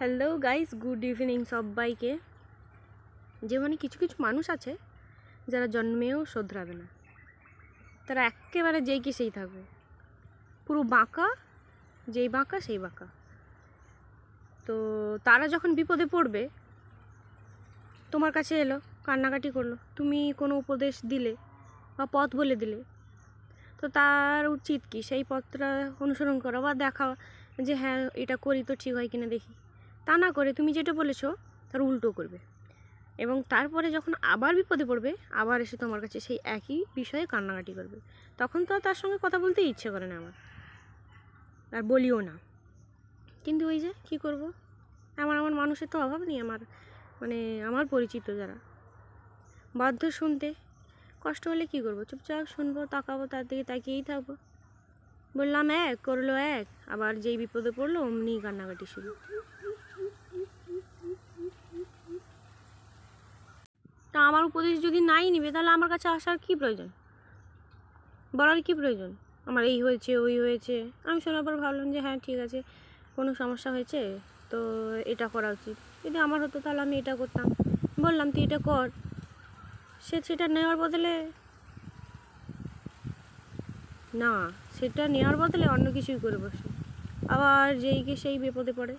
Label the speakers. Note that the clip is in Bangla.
Speaker 1: হ্যালো গাইস, গুড ইভিনিং সবাইকে। যেমন কিছু কিছু মানুষ আছে যারা জন্মেও শোধরাবে না, তারা একেবারে যেই কি সেই থাকবে, পুরো বাঁকা, যেই বাঁকা সেই বাঁকা। তো তারা যখন বিপদে পড়বে, তোমার কাছে এলো, কান্নাকাটি করলো, তুমি কোনো উপদেশ দিলে বা পথ বলে দিলে, তো তার উচিত কি সেই পথটা অনুসরণ করা বা দেখা যে হ্যাঁ এটা করি তো ঠিক হয় কিনা দেখি। তা না করে তুমি যেটা বলেছো তার উল্টো করবে, এবং তারপরে যখন আবার বিপদে পড়বে আবার এসে তোমার কাছে সেই একই বিষয়ে কান্নাকাটি করবে। তখন তো তার সঙ্গে কথা বলতে ইচ্ছে করে না আমার, আর বলিও না। কিন্তু ওই যে কী করবো, আমার মানুষের তো অভাব নেই। আমার পরিচিত যারা বাধ্য শুনতে, কষ্ট হলে কী করবো, চুপচাপ শুনবো, তাকাবো, তার দিকে তাকিয়েই থাকবো। বললাম এক, করলো এক, আবার যেই বিপদে পড়লো অমনি কান্নাকাটি শুরু। তা আমার উপদেশ যদি নাই নিবে, তাহলে আমার কাছে আসার কী প্রয়োজন, বলার কী প্রয়োজন? আমার এই হয়েছে ওই হয়েছে, আমি শোনার পর ভাবলাম যে হ্যাঁ ঠিক আছে, কোনো সমস্যা হয়েছে তো এটা করা উচিত। যদি আমার হতো তাহলে আমি এটা করতাম, বললাম তুই এটা কর, সেটা নেওয়ার বদলে না, সেটা নেওয়ার বদলে অন্য কিছুই করে বসে, আবার যেই কি সেই বিপদে পড়ে।